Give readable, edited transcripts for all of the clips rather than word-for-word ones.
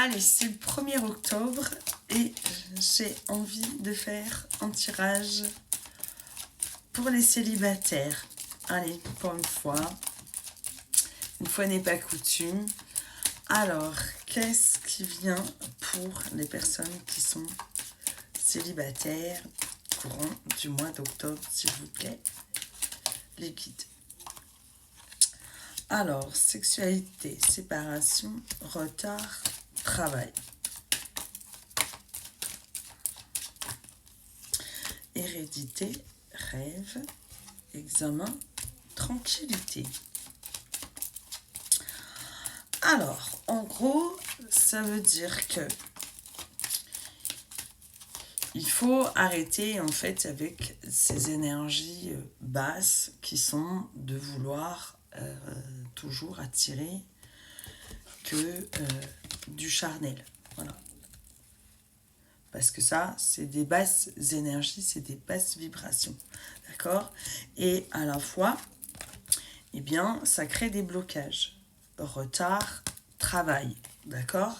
Allez, c'est le 1er octobre et j'ai envie de faire un tirage pour les célibataires. Allez, pour une fois n'est pas coutume. Alors, qu'est-ce qui vient pour les personnes qui sont célibataires courant du mois d'octobre, s'il vous plaît? Les guides. Alors, sexualité, séparation, retard, travail. Hérédité, rêve, examen, tranquillité. Alors, en gros, ça veut dire que il faut arrêter en fait avec ces énergies basses qui sont de vouloir toujours attirer que du charnel. Voilà. Parce que ça, c'est des basses énergies, c'est des basses vibrations. D'accord? Et à la fois, eh bien, ça crée des blocages. Retard, travail. D'accord?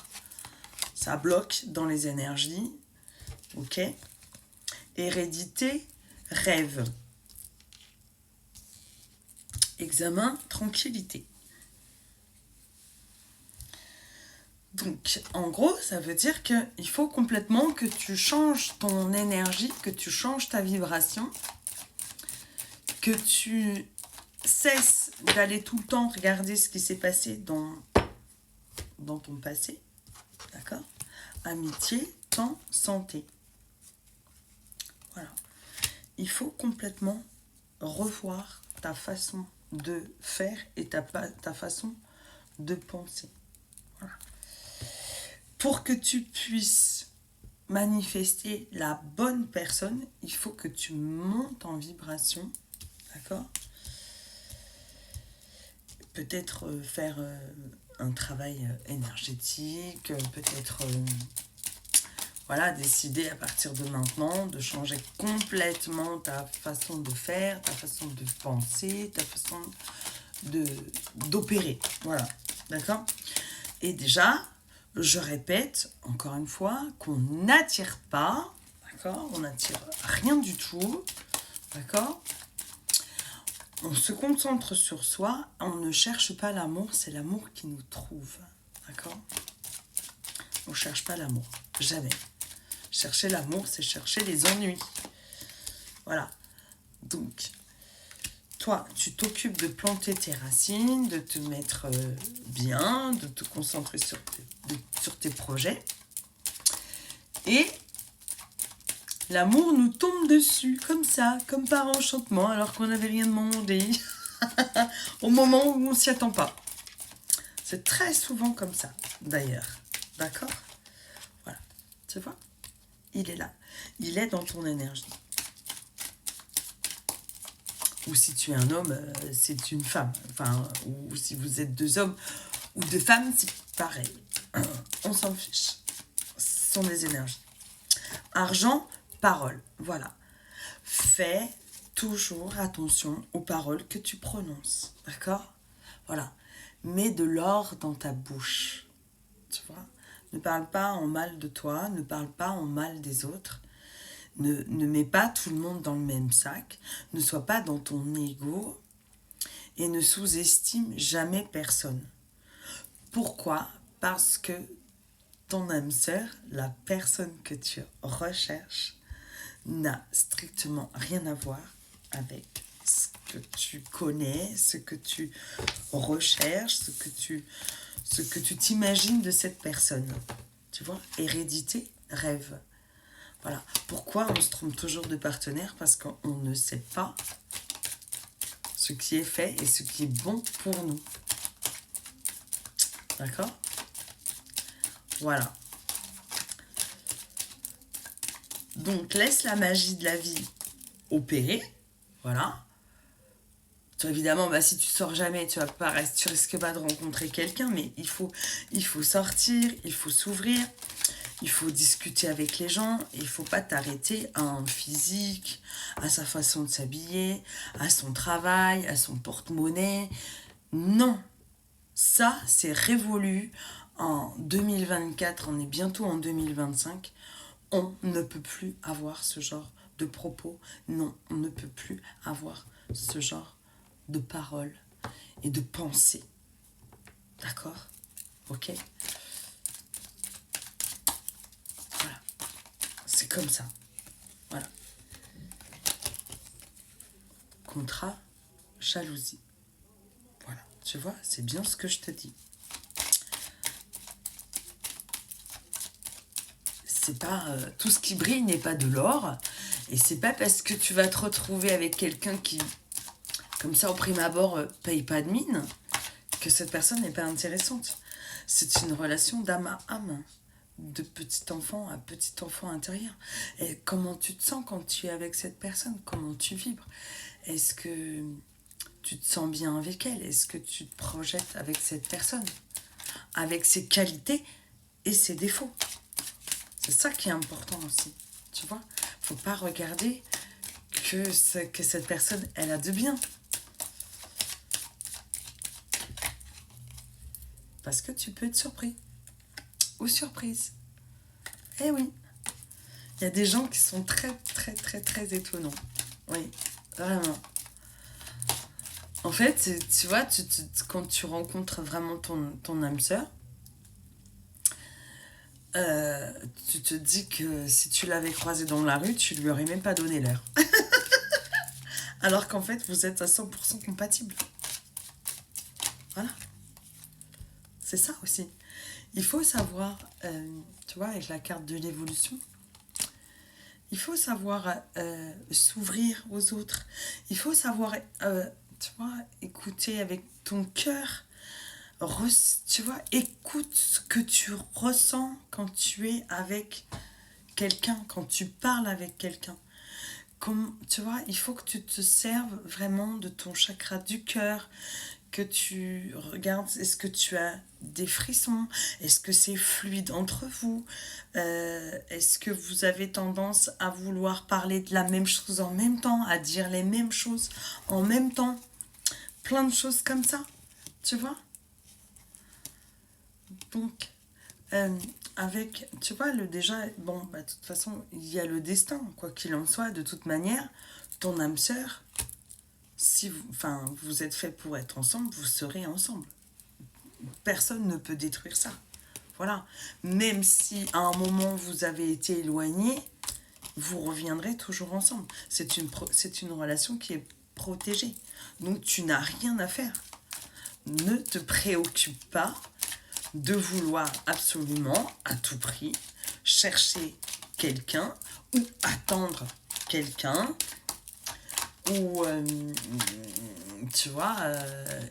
Ça bloque dans les énergies. Ok? Hérédité, rêve. Examen, tranquillité. Donc, en gros, ça veut dire qu'il faut complètement que tu changes ton énergie, que tu changes ta vibration, que tu cesses d'aller tout le temps regarder ce qui s'est passé dans ton passé. D'accord? Amitié, temps, santé. Voilà. Il faut complètement revoir ta façon de faire et ta façon de penser. Voilà. Pour que tu puisses manifester la bonne personne, il faut que tu montes en vibration. D'accord? Peut-être faire un travail énergétique, peut-être voilà, décider à partir de maintenant de changer complètement ta façon de faire, ta façon de penser, ta façon d'opérer. Voilà, d'accord? Et déjà, je répète encore une fois qu'on n'attire pas, d'accord? On n'attire rien du tout, d'accord? On se concentre sur soi, on ne cherche pas l'amour, c'est l'amour qui nous trouve, d'accord? On ne cherche pas l'amour, jamais. Chercher l'amour, c'est chercher les ennuis. Voilà. Donc, toi, tu t'occupes de planter tes racines, de te mettre bien, de te concentrer sur tes projets. Et l'amour nous tombe dessus, comme ça, comme par enchantement, alors qu'on n'avait rien demandé, au moment où on ne s'y attend pas. C'est très souvent comme ça, d'ailleurs. D'accord? Voilà. Tu vois? Il est là. Il est dans ton énergie. Ou si tu es un homme, c'est une femme. Enfin, ou si vous êtes deux hommes ou deux femmes, c'est pareil. On s'en fiche. Ce sont des énergies. Argent, parole. Voilà. Fais toujours attention aux paroles que tu prononces. D'accord? Voilà. Mets de l'or dans ta bouche. Tu vois? Ne parle pas en mal de toi, ne parle pas en mal des autres. Ne mets pas tout le monde dans le même sac. Ne sois pas dans ton ego. Et ne sous-estime jamais personne. Pourquoi? Parce que ton âme sœur, la personne que tu recherches, n'a strictement rien à voir avec ce que tu connais, ce que tu recherches, ce que tu t'imagines de cette personne. Tu vois? Hérédité, rêve. Voilà. Pourquoi on se trompe toujours de partenaire? Parce qu'on ne sait pas ce qui est fait et ce qui est bon pour nous. D'accord? Voilà. Donc, laisse la magie de la vie opérer. Voilà. Toi, évidemment, si tu sors jamais, tu risques pas de rencontrer quelqu'un, mais il faut sortir, il faut s'ouvrir, il faut discuter avec les gens, il faut pas t'arrêter à un physique, à sa façon de s'habiller, à son travail, à son porte-monnaie. Non, Ça, c'est révolu en 2024, on est bientôt en 2025. On ne peut plus avoir ce genre de propos. Non, on ne peut plus avoir ce genre de paroles et de pensées. D'accord? Ok? Voilà. C'est comme ça. Voilà. Contrat, jalousie. Voilà. Tu vois, c'est bien ce que je te dis. C'est pas tout ce qui brille n'est pas de l'or, et c'est pas parce que tu vas te retrouver avec quelqu'un qui, comme ça au prime abord, paye pas de mine, que cette personne n'est pas intéressante. C'est une relation d'âme à âme, de petit enfant à petit enfant intérieur. Et comment tu te sens quand tu es avec cette personne? Comment tu vibres? Est-ce que tu te sens bien avec elle? Est-ce que tu te projettes avec cette personne, avec ses qualités et ses défauts? C'est ça qui est important aussi, tu vois. Faut pas regarder que cette personne, elle a de bien. Parce que tu peux être surpris. Ou surprise. Eh oui. Il y a des gens qui sont très, très, très, très étonnants. Oui, vraiment. En fait, tu vois, quand tu rencontres vraiment ton âme sœur, tu te dis que si tu l'avais croisé dans la rue, tu lui aurais même pas donné l'heure. Alors qu'en fait, vous êtes à 100% compatibles. Voilà. C'est ça aussi. Il faut savoir, tu vois, avec la carte de l'évolution, il faut savoir s'ouvrir aux autres. Il faut savoir, tu vois, écouter avec ton cœur. Tu vois, écoute ce que tu ressens quand tu es avec quelqu'un, quand tu parles avec quelqu'un. Comme, tu vois, il faut que tu te serves vraiment de ton chakra du cœur, que tu regardes, est-ce que tu as des frissons, est-ce que c'est fluide entre vous, est-ce que vous avez tendance à vouloir parler de la même chose en même temps, à dire les mêmes choses en même temps, plein de choses comme ça, tu vois. Donc, avec, tu vois, déjà, bon, bah, de toute façon, il y a le destin, quoi qu'il en soit, de toute manière, ton âme sœur, si vous, enfin, vous êtes fait pour être ensemble, vous serez ensemble. Personne ne peut détruire ça. Voilà. Même si à un moment vous avez été éloignés, vous reviendrez toujours ensemble. C'est une relation qui est protégée. Donc tu n'as rien à faire. Ne te préoccupe pas de vouloir absolument, à tout prix, chercher quelqu'un ou attendre quelqu'un ou, tu vois,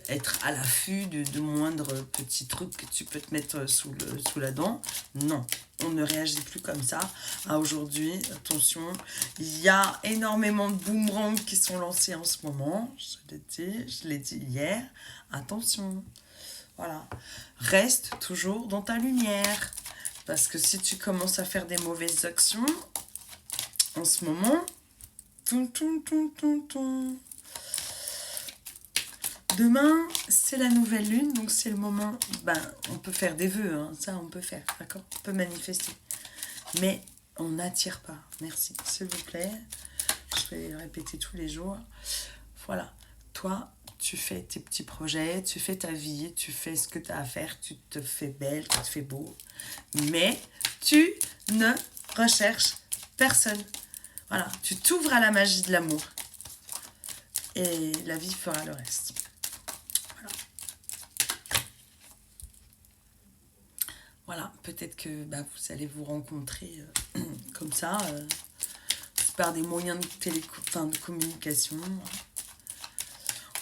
être à l'affût de moindres petits trucs que tu peux te mettre sous la dent. Non, on ne réagit plus comme ça. À aujourd'hui, attention, il y a énormément de boomerangs qui sont lancés en ce moment. Je l'ai dit hier. Attention. Voilà. Reste toujours dans ta lumière. Parce que si tu commences à faire des mauvaises actions, en ce moment, demain, c'est la nouvelle lune, donc c'est le moment, on peut faire des vœux, hein, ça on peut faire, d'accord? On peut manifester. Mais on n'attire pas. Merci, s'il vous plaît. Je vais répéter tous les jours. Voilà. Toi, tu fais tes petits projets, tu fais ta vie, tu fais ce que tu as à faire, tu te fais belle, tu te fais beau. Mais tu ne recherches personne. Voilà, tu t'ouvres à la magie de l'amour. Et la vie fera le reste. Voilà. Voilà, peut-être que vous allez vous rencontrer comme ça, par des moyens de communication.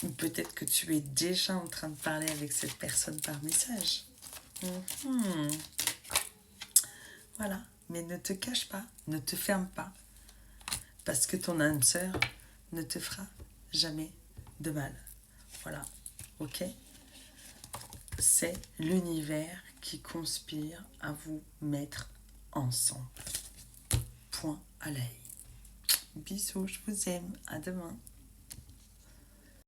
Ou peut-être que tu es déjà en train de parler avec cette personne par message. Voilà, mais ne te cache pas, ne te ferme pas. Parce que ton âme sœur ne te fera jamais de mal. Voilà, ok? C'est l'univers qui conspire à vous mettre ensemble. Point à l'œil. Bisous, je vous aime. À demain.